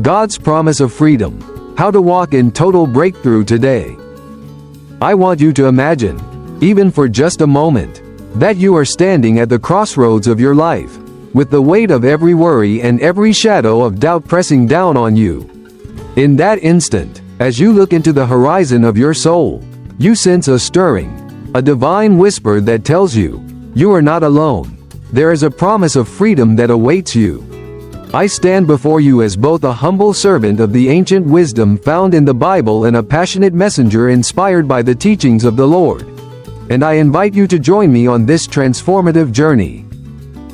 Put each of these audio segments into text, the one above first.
God's promise of freedom. How to walk in total breakthrough today. I want you to imagine, even for just a moment, that you are standing at the crossroads of your life, with the weight of every worry and every shadow of doubt pressing down on you. In that instant, as you look into the horizon of your soul, you sense a stirring, a divine whisper that tells you, you are not alone. There is a promise of freedom that awaits you. I stand before you as both a humble servant of the ancient wisdom found in the Bible and a passionate messenger inspired by the teachings of the Lord. And I invite you to join me on this transformative journey.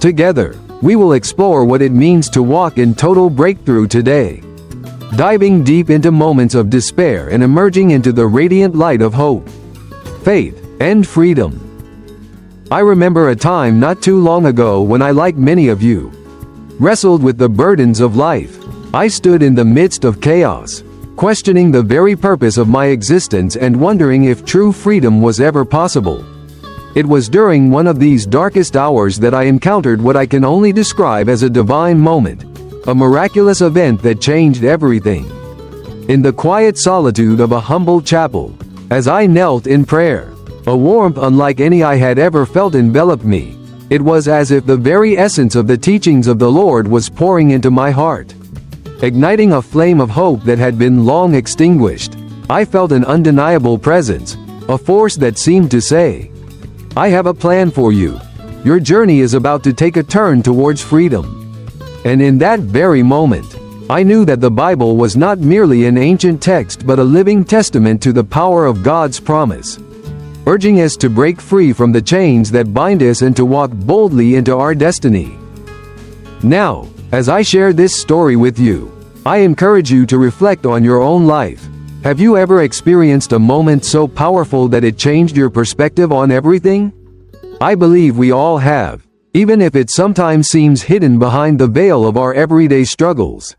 Together, we will explore what it means to walk in total breakthrough today, diving deep into moments of despair and emerging into the radiant light of hope, faith, and freedom. I remember a time not too long ago when I, like many of you, wrestled with the burdens of life. I stood in the midst of chaos, questioning the very purpose of my existence and wondering if true freedom was ever possible. It was during one of these darkest hours that I encountered what I can only describe as a divine moment, a miraculous event that changed everything. In the quiet solitude of a humble chapel, as I knelt in prayer, a warmth unlike any I had ever felt enveloped me. It was as if the very essence of the teachings of the Lord was pouring into my heart, igniting a flame of hope that had been long extinguished. I felt an undeniable presence, a force that seemed to say, I have a plan for you. Your journey is about to take a turn towards freedom. And in that very moment, I knew that the Bible was not merely an ancient text but a living testament to the power of God's promise, urging us to break free from the chains that bind us and to walk boldly into our destiny. Now, as I share this story with you, I encourage you to reflect on your own life. Have you ever experienced a moment so powerful that it changed your perspective on everything? I believe we all have, even if it sometimes seems hidden behind the veil of our everyday struggles.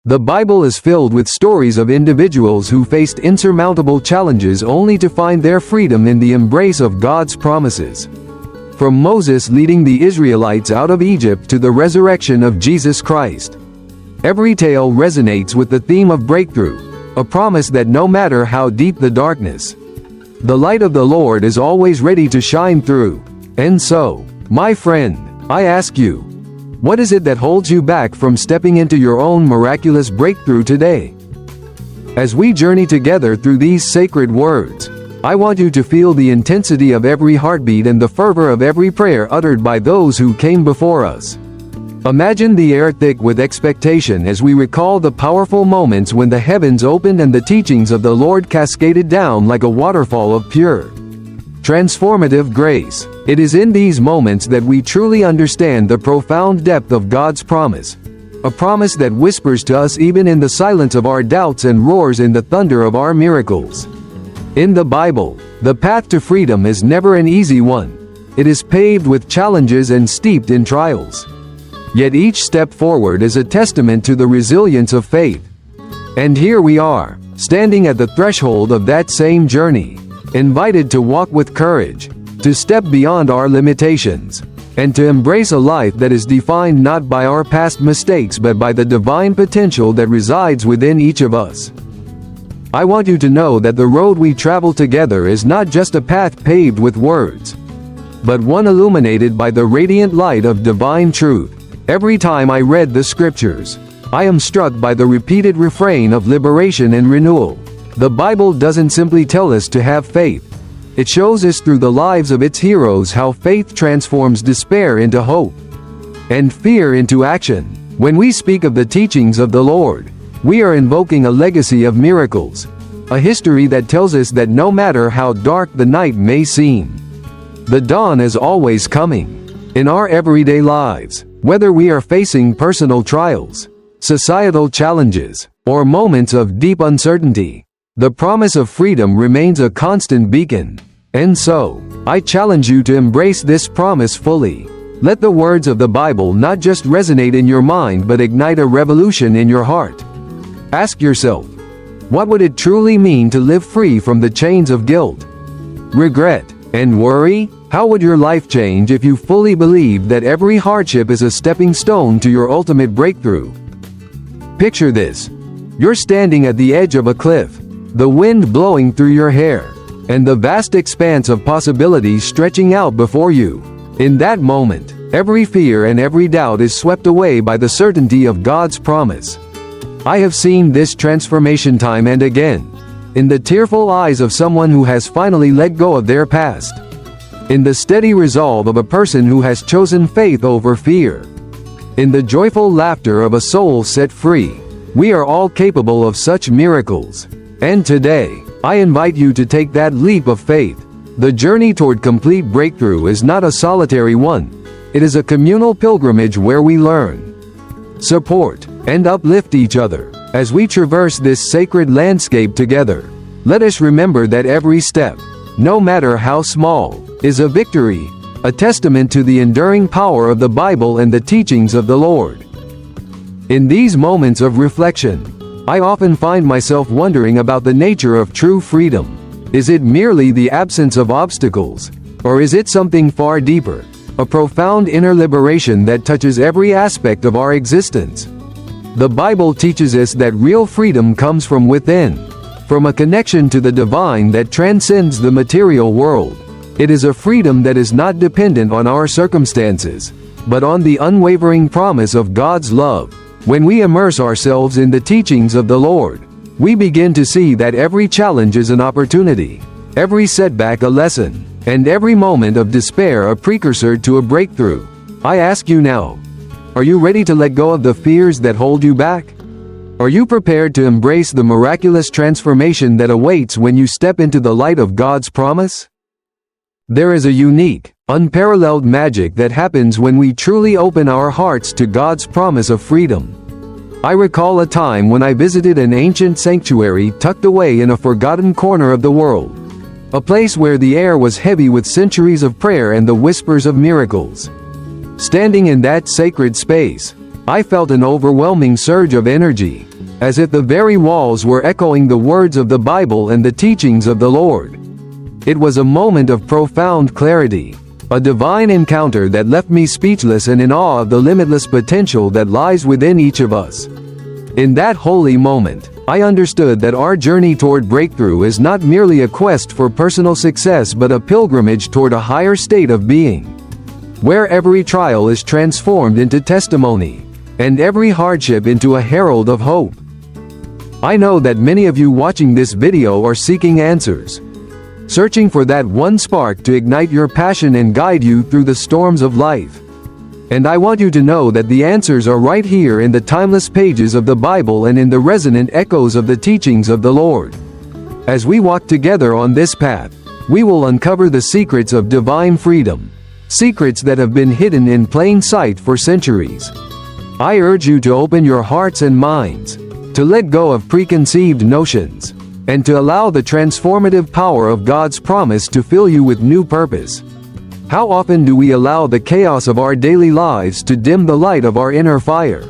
The Bible is filled with stories of individuals who faced insurmountable challenges only to find their freedom in the embrace of God's promises. From Moses leading the Israelites out of Egypt to the resurrection of Jesus Christ, every tale resonates with the theme of breakthrough, a promise that no matter how deep the darkness, the light of the Lord is always ready to shine through. And so, my friend, I ask you, what is it that holds you back from stepping into your own miraculous breakthrough today? As we journey together through these sacred words, I want you to feel the intensity of every heartbeat and the fervor of every prayer uttered by those who came before us. Imagine the air thick with expectation as we recall the powerful moments when the heavens opened and the teachings of the Lord cascaded down like a waterfall of pure, transformative grace. It is in these moments that we truly understand the profound depth of God's promise, a promise that whispers to us even in the silence of our doubts and roars in the thunder of our miracles. In the Bible, the path to freedom is never an easy one. It is paved with challenges and steeped in trials. Yet each step forward is a testament to the resilience of faith. And here we are, standing at the threshold of that same journey, invited to walk with courage, to step beyond our limitations, and to embrace a life that is defined not by our past mistakes but by the divine potential that resides within each of us. I want you to know that the road we travel together is not just a path paved with words, but one illuminated by the radiant light of divine truth. Every time I read the scriptures, I am struck by the repeated refrain of liberation and renewal. The Bible doesn't simply tell us to have faith. It shows us through the lives of its heroes how faith transforms despair into hope, and fear into action. When we speak of the teachings of the Lord, we are invoking a legacy of miracles, a history that tells us that no matter how dark the night may seem, the dawn is always coming. In our everyday lives, whether we are facing personal trials, societal challenges, or moments of deep uncertainty, the promise of freedom remains a constant beacon. And so, I challenge you to embrace this promise fully. Let the words of the Bible not just resonate in your mind but ignite a revolution in your heart. Ask yourself, what would it truly mean to live free from the chains of guilt, regret, and worry? How would your life change if you fully believed that every hardship is a stepping stone to your ultimate breakthrough? Picture this. You're standing at the edge of a cliff, the wind blowing through your hair, and the vast expanse of possibilities stretching out before you. In that moment, every fear and every doubt is swept away by the certainty of God's promise. I have seen this transformation time and again, in the tearful eyes of someone who has finally let go of their past, in the steady resolve of a person who has chosen faith over fear, in the joyful laughter of a soul set free. We are all capable of such miracles. And today, I invite you to take that leap of faith. The journey toward complete breakthrough is not a solitary one. It is a communal pilgrimage where we learn, support, and uplift each other. As we traverse this sacred landscape together, let us remember that every step, no matter how small, is a victory, a testament to the enduring power of the Bible and the teachings of the Lord. In these moments of reflection, I often find myself wondering about the nature of true freedom. Is it merely the absence of obstacles, or is it something far deeper, a profound inner liberation that touches every aspect of our existence? The Bible teaches us that real freedom comes from within, from a connection to the divine that transcends the material world. It is a freedom that is not dependent on our circumstances, but on the unwavering promise of God's love. When we immerse ourselves in the teachings of the Lord, we begin to see that every challenge is an opportunity, every setback a lesson, and every moment of despair a precursor to a breakthrough. I ask you now, are you ready to let go of the fears that hold you back? Are you prepared to embrace the miraculous transformation that awaits when you step into the light of God's promise? There is a unique, unparalleled magic that happens when we truly open our hearts to God's promise of freedom. I recall a time when I visited an ancient sanctuary tucked away in a forgotten corner of the world, a place where the air was heavy with centuries of prayer and the whispers of miracles. Standing in that sacred space, I felt an overwhelming surge of energy, as if the very walls were echoing the words of the Bible and the teachings of the Lord. It was a moment of profound clarity, a divine encounter that left me speechless and in awe of the limitless potential that lies within each of us. In that holy moment, I understood that our journey toward breakthrough is not merely a quest for personal success but a pilgrimage toward a higher state of being, where every trial is transformed into testimony, and every hardship into a herald of hope. I know that many of you watching this video are seeking answers, searching for that one spark to ignite your passion and guide you through the storms of life. And I want you to know that the answers are right here in the timeless pages of the Bible and in the resonant echoes of the teachings of the Lord. As we walk together on this path, we will uncover the secrets of divine freedom, secrets that have been hidden in plain sight for centuries. I urge you to open your hearts and minds, to let go of preconceived notions, and to allow the transformative power of God's promise to fill you with new purpose. How often do we allow the chaos of our daily lives to dim the light of our inner fire?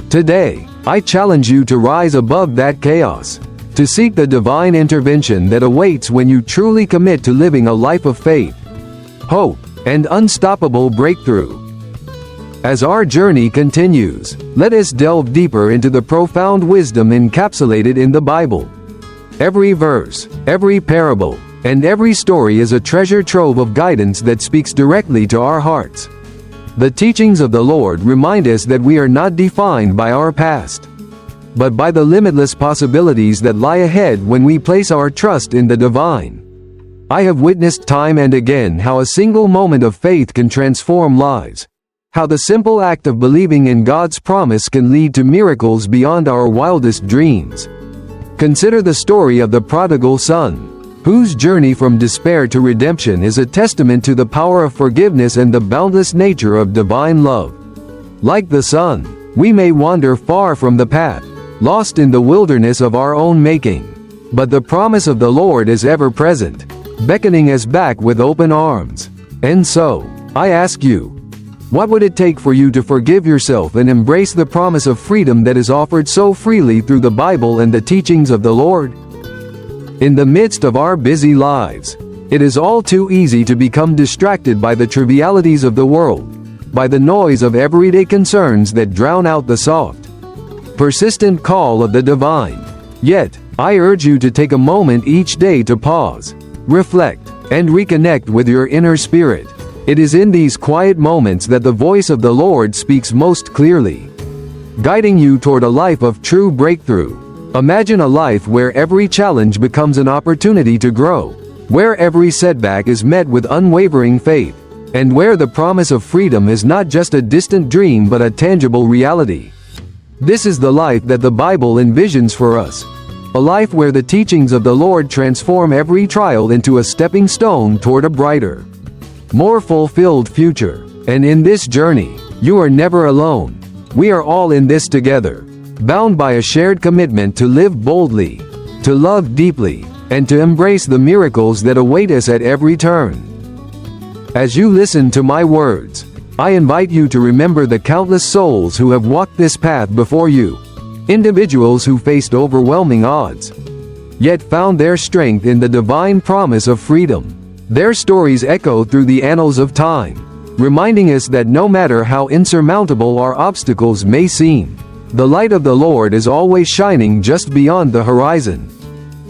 Today, I challenge you to rise above that chaos, to seek the divine intervention that awaits when you truly commit to living a life of faith, hope, and unstoppable breakthrough. As our journey continues, let us delve deeper into the profound wisdom encapsulated in the Bible. Every verse, every parable, and every story is a treasure trove of guidance that speaks directly to our hearts. The teachings of the Lord remind us that we are not defined by our past, but by the limitless possibilities that lie ahead when we place our trust in the divine. I have witnessed time and again how a single moment of faith can transform lives, how the simple act of believing in God's promise can lead to miracles beyond our wildest dreams. Consider the story of the prodigal son, whose journey from despair to redemption is a testament to the power of forgiveness and the boundless nature of divine love. Like the son, we may wander far from the path, lost in the wilderness of our own making. But the promise of the Lord is ever present, beckoning us back with open arms. And so, I ask you, what would it take for you to forgive yourself and embrace the promise of freedom that is offered so freely through the Bible and the teachings of the Lord? In the midst of our busy lives, it is all too easy to become distracted by the trivialities of the world, by the noise of everyday concerns that drown out the soft, persistent call of the divine. Yet, I urge you to take a moment each day to pause, reflect, and reconnect with your inner spirit. It is in these quiet moments that the voice of the Lord speaks most clearly, guiding you toward a life of true breakthrough. Imagine a life where every challenge becomes an opportunity to grow, where every setback is met with unwavering faith, and where the promise of freedom is not just a distant dream but a tangible reality. This is the life that the Bible envisions for us. A life where the teachings of the Lord transform every trial into a stepping stone toward a brighter, more fulfilled future. And in this journey, you are never alone. We are all in this together, bound by a shared commitment to live boldly, to love deeply, and to embrace the miracles that await us at every turn. As you listen to my words, I invite you to remember the countless souls who have walked this path before you, individuals who faced overwhelming odds, yet found their strength in the divine promise of freedom. Their stories echo through the annals of time, reminding us that no matter how insurmountable our obstacles may seem, the light of the Lord is always shining just beyond the horizon.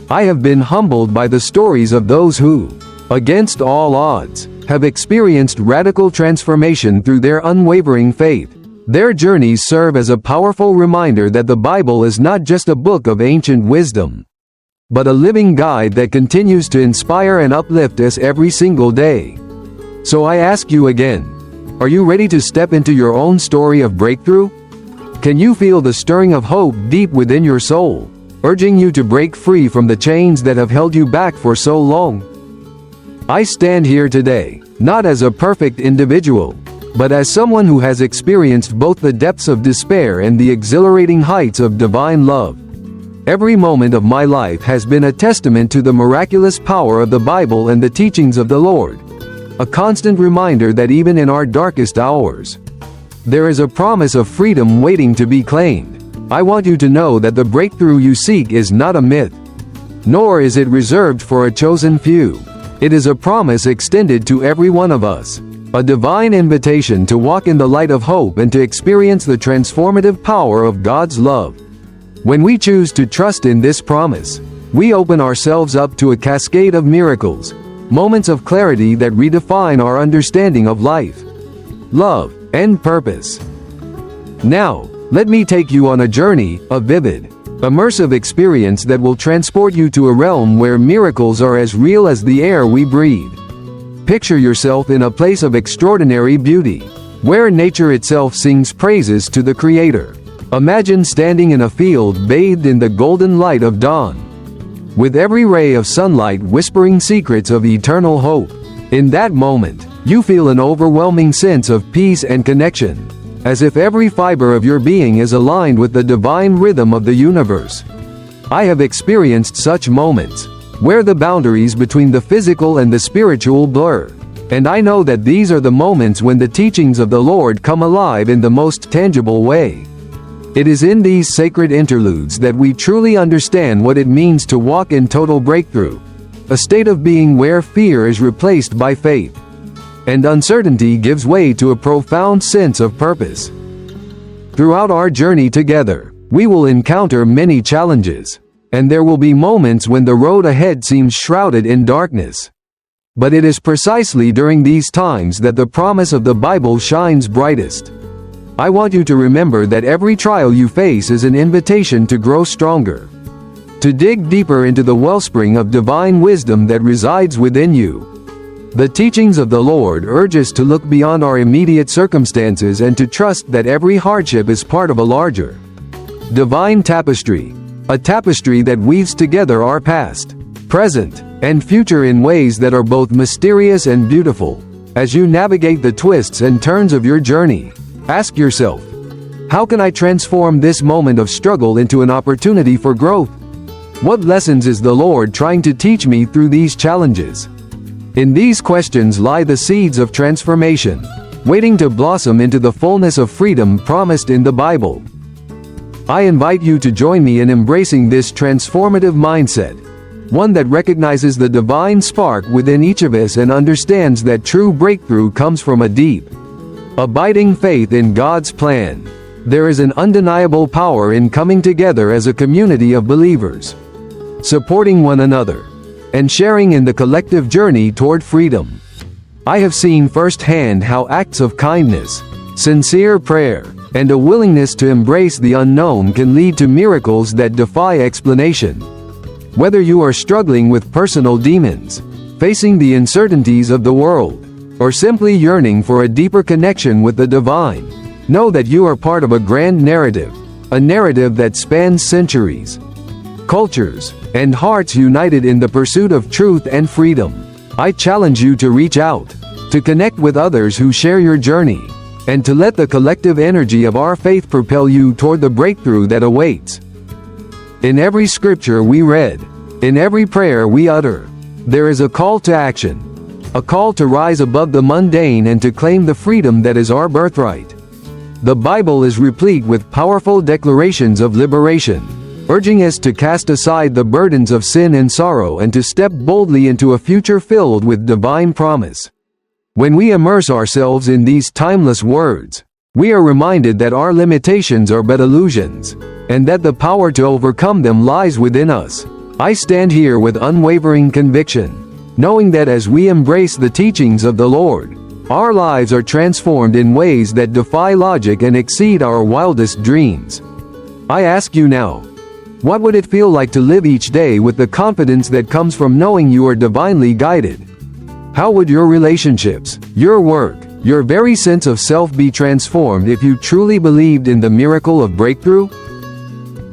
I have been humbled by the stories of those who, against all odds, have experienced radical transformation through their unwavering faith. Their journeys serve as a powerful reminder that the Bible is not just a book of ancient wisdom, but a living guide that continues to inspire and uplift us every single day. So I ask you again, are you ready to step into your own story of breakthrough? Can you feel the stirring of hope deep within your soul, urging you to break free from the chains that have held you back for so long? I stand here today, not as a perfect individual, but as someone who has experienced both the depths of despair and the exhilarating heights of divine love. Every moment of my life has been a testament to the miraculous power of the Bible and the teachings of the Lord, a constant reminder that even in our darkest hours, there is a promise of freedom waiting to be claimed. I want you to know that the breakthrough you seek is not a myth, nor is it reserved for a chosen few. It is a promise extended to every one of us, a divine invitation to walk in the light of hope and to experience the transformative power of God's love. When we choose to trust in this promise, we open ourselves up to a cascade of miracles, moments of clarity that redefine our understanding of life, love, and purpose. Now, let me take you on a journey, a vivid, immersive experience that will transport you to a realm where miracles are as real as the air we breathe. Picture yourself in a place of extraordinary beauty, where nature itself sings praises to the Creator. Imagine standing in a field bathed in the golden light of dawn, with every ray of sunlight whispering secrets of eternal hope. In that moment, you feel an overwhelming sense of peace and connection, as if every fiber of your being is aligned with the divine rhythm of the universe. I have experienced such moments, where the boundaries between the physical and the spiritual blur, and I know that these are the moments when the teachings of the Lord come alive in the most tangible way. It is in these sacred interludes that we truly understand what it means to walk in total breakthrough, a state of being where fear is replaced by faith, and uncertainty gives way to a profound sense of purpose. Throughout our journey together, we will encounter many challenges, and there will be moments when the road ahead seems shrouded in darkness. But it is precisely during these times that the promise of the Bible shines brightest. I want you to remember that every trial you face is an invitation to grow stronger, to dig deeper into the wellspring of divine wisdom that resides within you. The teachings of the Lord urge us to look beyond our immediate circumstances and to trust that every hardship is part of a larger, divine tapestry, a tapestry that weaves together our past, present, and future in ways that are both mysterious and beautiful. As you navigate the twists and turns of your journey, ask yourself, how can I transform this moment of struggle into an opportunity for growth? What lessons is the Lord trying to teach me through these challenges? In these questions lie the seeds of transformation, waiting to blossom into the fullness of freedom promised in the Bible. I invite you to join me in embracing this transformative mindset, one that recognizes the divine spark within each of us and understands that true breakthrough comes from a deep, abiding faith in God's plan. There is an undeniable power in coming together as a community of believers, supporting one another, and sharing in the collective journey toward freedom. I have seen firsthand how acts of kindness, sincere prayer, and a willingness to embrace the unknown can lead to miracles that defy explanation. Whether you are struggling with personal demons, facing the uncertainties of the world, or simply yearning for a deeper connection with the divine, know that you are part of a grand narrative, a narrative that spans centuries, cultures, and hearts united in the pursuit of truth and freedom. I challenge you to reach out, to connect with others who share your journey, and to let the collective energy of our faith propel you toward the breakthrough that awaits. In every scripture we read, in every prayer we utter, there is a call to action, a call to rise above the mundane and to claim the freedom that is our birthright. The Bible is replete with powerful declarations of liberation, urging us to cast aside the burdens of sin and sorrow and to step boldly into a future filled with divine promise. When we immerse ourselves in these timeless words, we are reminded that our limitations are but illusions, and that the power to overcome them lies within us. I stand here with unwavering conviction, knowing that as we embrace the teachings of the Lord, our lives are transformed in ways that defy logic and exceed our wildest dreams. I ask you now, what would it feel like to live each day with the confidence that comes from knowing you are divinely guided? How would your relationships, your work, your very sense of self be transformed if you truly believed in the miracle of breakthrough?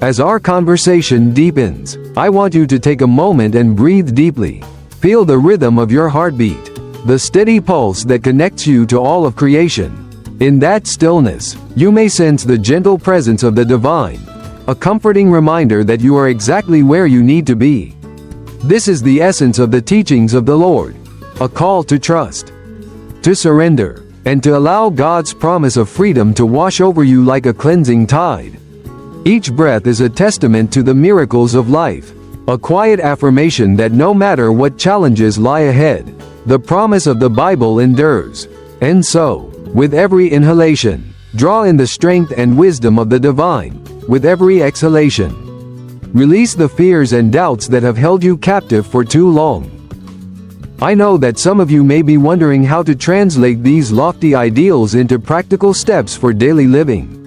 As our conversation deepens, I want you to take a moment and breathe deeply. Feel the rhythm of your heartbeat, the steady pulse that connects you to all of creation. In that stillness, you may sense the gentle presence of the divine, a comforting reminder that you are exactly where you need to be. This is the essence of the teachings of the Lord, a call to trust, to surrender, and to allow God's promise of freedom to wash over you like a cleansing tide. Each breath is a testament to the miracles of life, a quiet affirmation that no matter what challenges lie ahead, the promise of the Bible endures. And so, with every inhalation, draw in the strength and wisdom of the divine. With every exhalation, release the fears and doubts that have held you captive for too long. I know that some of you may be wondering how to translate these lofty ideals into practical steps for daily living.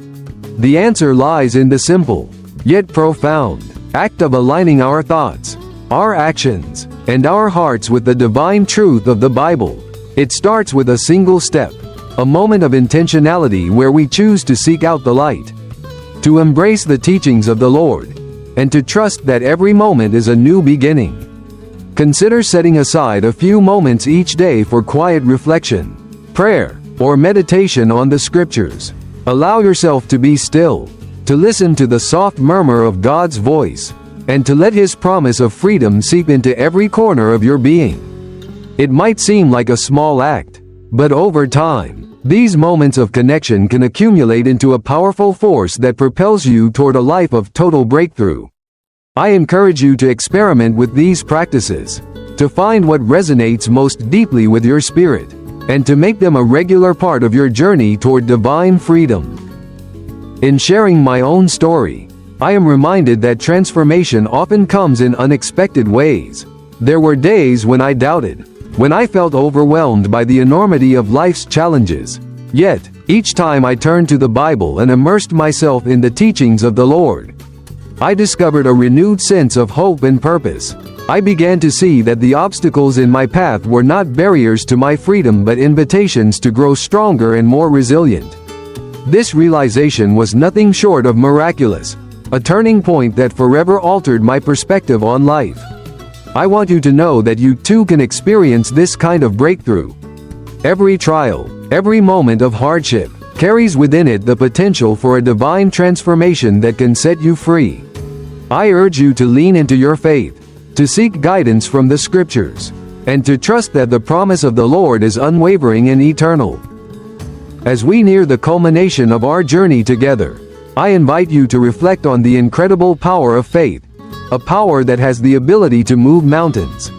The answer lies in the simple, yet profound, act of aligning our thoughts, our actions, and our hearts with the divine truth of the Bible. It starts with a single step, a moment of intentionality where we choose to seek out the light, to embrace the teachings of the Lord, and to trust that every moment is a new beginning. Consider setting aside a few moments each day for quiet reflection, prayer, or meditation on the scriptures. Allow yourself to be still, to listen to the soft murmur of God's voice, and to let His promise of freedom seep into every corner of your being. It might seem like a small act, but over time, these moments of connection can accumulate into a powerful force that propels you toward a life of total breakthrough. I encourage you to experiment with these practices, to find what resonates most deeply with your spirit, and to make them a regular part of your journey toward divine freedom. In sharing my own story, I am reminded that transformation often comes in unexpected ways. There were days when I doubted, when I felt overwhelmed by the enormity of life's challenges. Yet, each time I turned to the Bible and immersed myself in the teachings of the Lord, I discovered a renewed sense of hope and purpose. I began to see that the obstacles in my path were not barriers to my freedom but invitations to grow stronger and more resilient. This realization was nothing short of miraculous, a turning point that forever altered my perspective on life. I want you to know that you too can experience this kind of breakthrough. Every trial, every moment of hardship, carries within it the potential for a divine transformation that can set you free. I urge you to lean into your faith, to seek guidance from the scriptures, and to trust that the promise of the Lord is unwavering and eternal. As we near the culmination of our journey together, I invite you to reflect on the incredible power of faith, a power that has the ability to move mountains,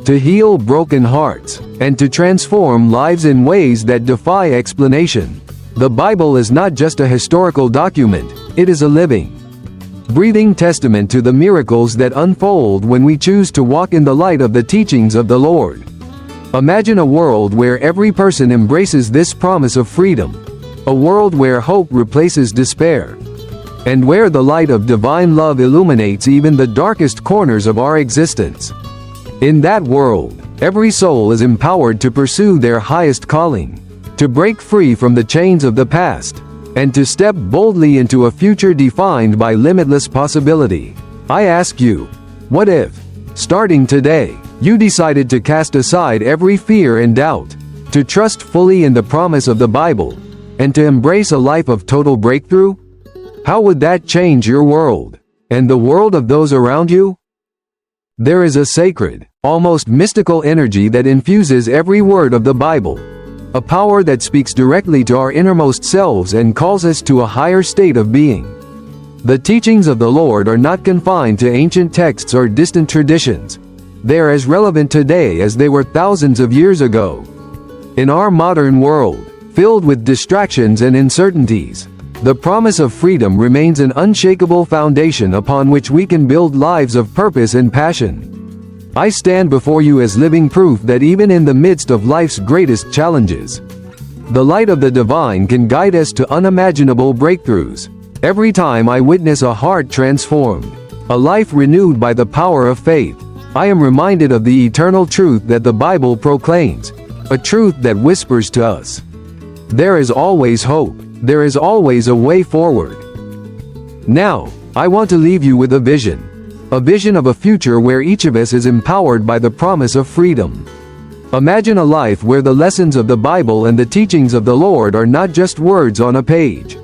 to heal broken hearts, and to transform lives in ways that defy explanation. The Bible is not just a historical document, it is a living, breathing testament to the miracles that unfold when we choose to walk in the light of the teachings of the Lord. Imagine a world where every person embraces this promise of freedom, a world where hope replaces despair, and where the light of divine love illuminates even the darkest corners of our existence. In that world, every soul is empowered to pursue their highest calling, to break free from the chains of the past, and to step boldly into a future defined by limitless possibility. I ask you, what if, starting today, you decided to cast aside every fear and doubt, to trust fully in the promise of the Bible, and to embrace a life of total breakthrough? How would that change your world, and the world of those around you? There is a sacred, almost mystical energy that infuses every word of the Bible, a power that speaks directly to our innermost selves and calls us to a higher state of being. The teachings of the Lord are not confined to ancient texts or distant traditions. They are as relevant today as they were thousands of years ago. In our modern world, filled with distractions and uncertainties, the promise of freedom remains an unshakable foundation upon which we can build lives of purpose and passion. I stand before you as living proof that even in the midst of life's greatest challenges, the light of the divine can guide us to unimaginable breakthroughs. Every time I witness a heart transformed, a life renewed by the power of faith, I am reminded of the eternal truth that the Bible proclaims, a truth that whispers to us, there is always hope, there is always a way forward. Now, I want to leave you with a vision of a future where each of us is empowered by the promise of freedom. Imagine a life where the lessons of the Bible and the teachings of the Lord are not just words on a page,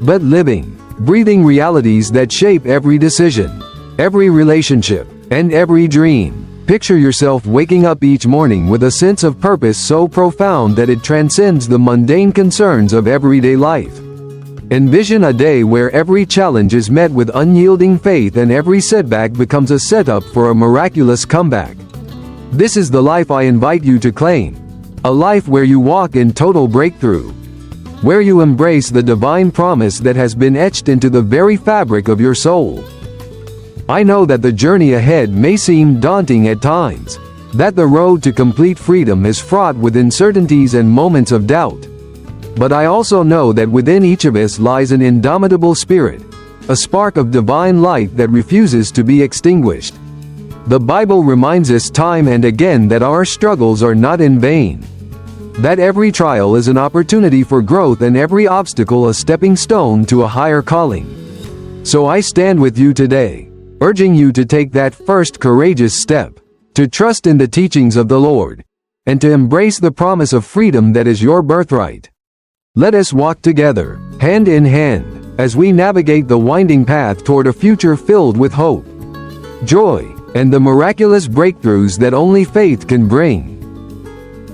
but living, breathing realities that shape every decision, every relationship, and every dream. Picture yourself waking up each morning with a sense of purpose so profound that it transcends the mundane concerns of everyday life. Envision a day where every challenge is met with unyielding faith and every setback becomes a setup for a miraculous comeback. This is the life I invite you to claim, a life where you walk in total breakthrough, where you embrace the divine promise that has been etched into the very fabric of your soul. I know that the journey ahead may seem daunting at times, that the road to complete freedom is fraught with uncertainties and moments of doubt. But I also know that within each of us lies an indomitable spirit, a spark of divine light that refuses to be extinguished. The Bible reminds us time and again that our struggles are not in vain, that every trial is an opportunity for growth and every obstacle a stepping stone to a higher calling. So I stand with you today, urging you to take that first courageous step, to trust in the teachings of the Lord, and to embrace the promise of freedom that is your birthright. Let us walk together, hand in hand, as we navigate the winding path toward a future filled with hope, joy, and the miraculous breakthroughs that only faith can bring.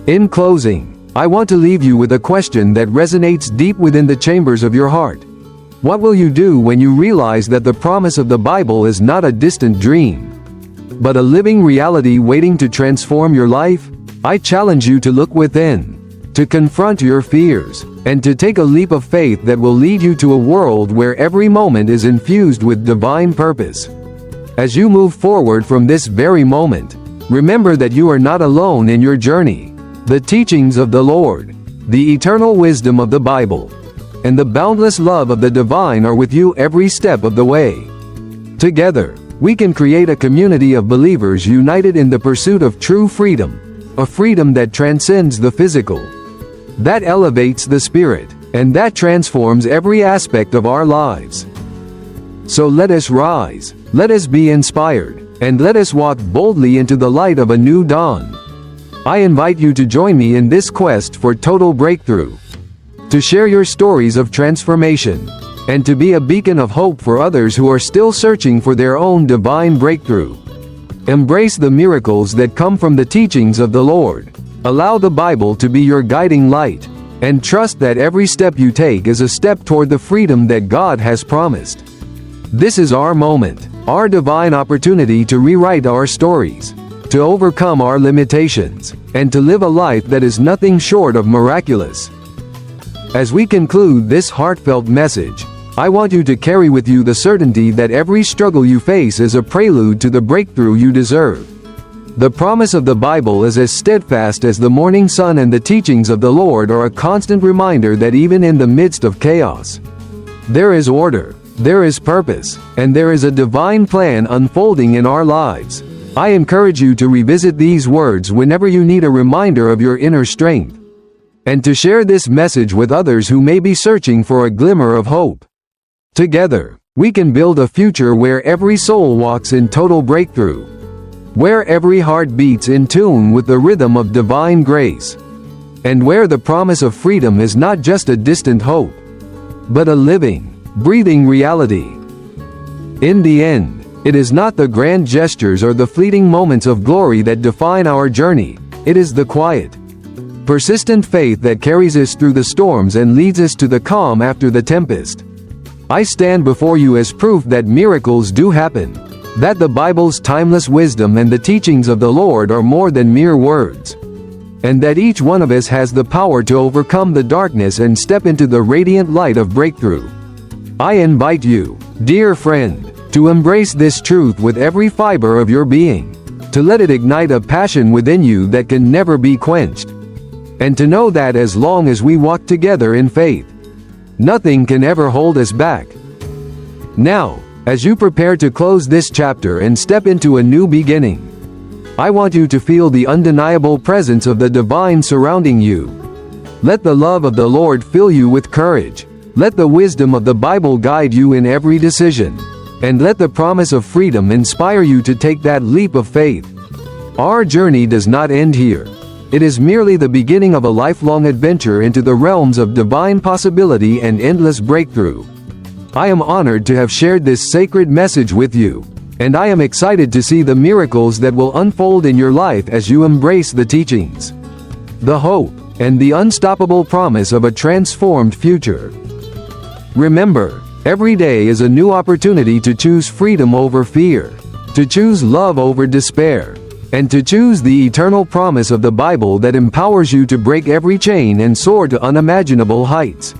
In closing, I want to leave you with a question that resonates deep within the chambers of your heart. What will you do when you realize that the promise of the Bible is not a distant dream, but a living reality waiting to transform your life? I challenge you to look within, to confront your fears, and to take a leap of faith that will lead you to a world where every moment is infused with divine purpose. As you move forward from this very moment, remember that you are not alone in your journey. The teachings of the Lord, the eternal wisdom of the Bible, and the boundless love of the divine are with you every step of the way. Together, we can create a community of believers united in the pursuit of true freedom, a freedom that transcends the physical, that elevates the spirit, and that transforms every aspect of our lives. So let us rise, let us be inspired, and let us walk boldly into the light of a new dawn. I invite you to join me in this quest for total breakthrough, to share your stories of transformation, and to be a beacon of hope for others who are still searching for their own divine breakthrough. Embrace the miracles that come from the teachings of the Lord. Allow the Bible to be your guiding light, and trust that every step you take is a step toward the freedom that God has promised. This is our moment, our divine opportunity to rewrite our stories, to overcome our limitations, and to live a life that is nothing short of miraculous. As we conclude this heartfelt message, I want you to carry with you the certainty that every struggle you face is a prelude to the breakthrough you deserve. The promise of the Bible is as steadfast as the morning sun, and the teachings of the Lord are a constant reminder that even in the midst of chaos, there is order, there is purpose, and there is a divine plan unfolding in our lives. I encourage you to revisit these words whenever you need a reminder of your inner strength, and to share this message with others who may be searching for a glimmer of hope. Together, we can build a future where every soul walks in total breakthrough, where every heart beats in tune with the rhythm of divine grace, and where the promise of freedom is not just a distant hope, but a living, breathing reality. In the end, it is not the grand gestures or the fleeting moments of glory that define our journey, it is the quiet, persistent faith that carries us through the storms and leads us to the calm after the tempest. I stand before you as proof that miracles do happen, that the Bible's timeless wisdom and the teachings of the Lord are more than mere words, and that each one of us has the power to overcome the darkness and step into the radiant light of breakthrough. I invite you, dear friend, to embrace this truth with every fiber of your being, to let it ignite a passion within you that can never be quenched, and to know that as long as we walk together in faith, nothing can ever hold us back. Now, as you prepare to close this chapter and step into a new beginning, I want you to feel the undeniable presence of the divine surrounding you. Let the love of the Lord fill you with courage. Let the wisdom of the Bible guide you in every decision. And let the promise of freedom inspire you to take that leap of faith. Our journey does not end here. It is merely the beginning of a lifelong adventure into the realms of divine possibility and endless breakthrough. I am honored to have shared this sacred message with you, and I am excited to see the miracles that will unfold in your life as you embrace the teachings, the hope, and the unstoppable promise of a transformed future. Remember, every day is a new opportunity to choose freedom over fear, to choose love over despair, and to choose the eternal promise of the Bible that empowers you to break every chain and soar to unimaginable heights.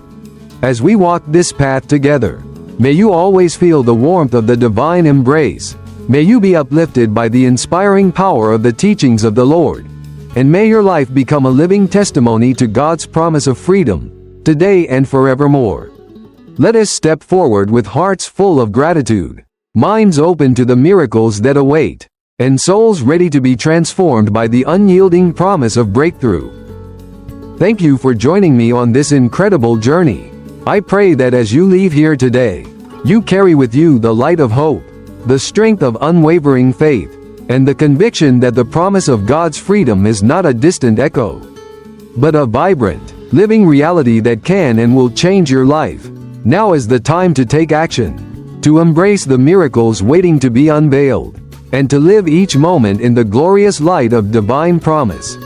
As we walk this path together, may you always feel the warmth of the divine embrace. May you be uplifted by the inspiring power of the teachings of the Lord, and may your life become a living testimony to God's promise of freedom, today and forevermore. Let us step forward with hearts full of gratitude, minds open to the miracles that await, and souls ready to be transformed by the unyielding promise of breakthrough. Thank you for joining me on this incredible journey. I pray that as you leave here today, you carry with you the light of hope, the strength of unwavering faith, and the conviction that the promise of God's freedom is not a distant echo, but a vibrant, living reality that can and will change your life. Now is the time to take action, to embrace the miracles waiting to be unveiled, and to live each moment in the glorious light of divine promise.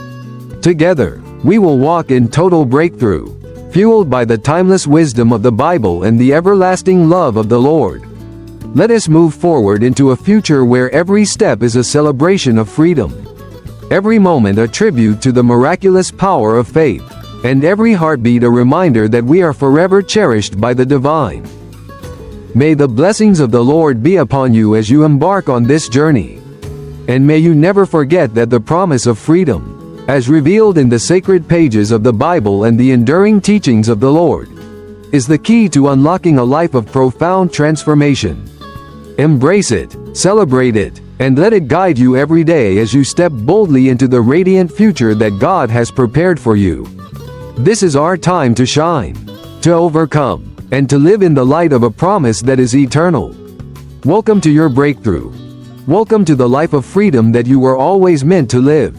Together, we will walk in total breakthrough, fueled by the timeless wisdom of the Bible and the everlasting love of the Lord. Let us move forward into a future where every step is a celebration of freedom, every moment a tribute to the miraculous power of faith, and every heartbeat a reminder that we are forever cherished by the divine. May the blessings of the Lord be upon you as you embark on this journey. And may you never forget that the promise of freedom, as revealed in the sacred pages of the Bible and the enduring teachings of the Lord, is the key to unlocking a life of profound transformation. Embrace it, celebrate it, and let it guide you every day as you step boldly into the radiant future that God has prepared for you. This is our time to shine, to overcome, and to live in the light of a promise that is eternal. Welcome to your breakthrough. Welcome to the life of freedom that you were always meant to live.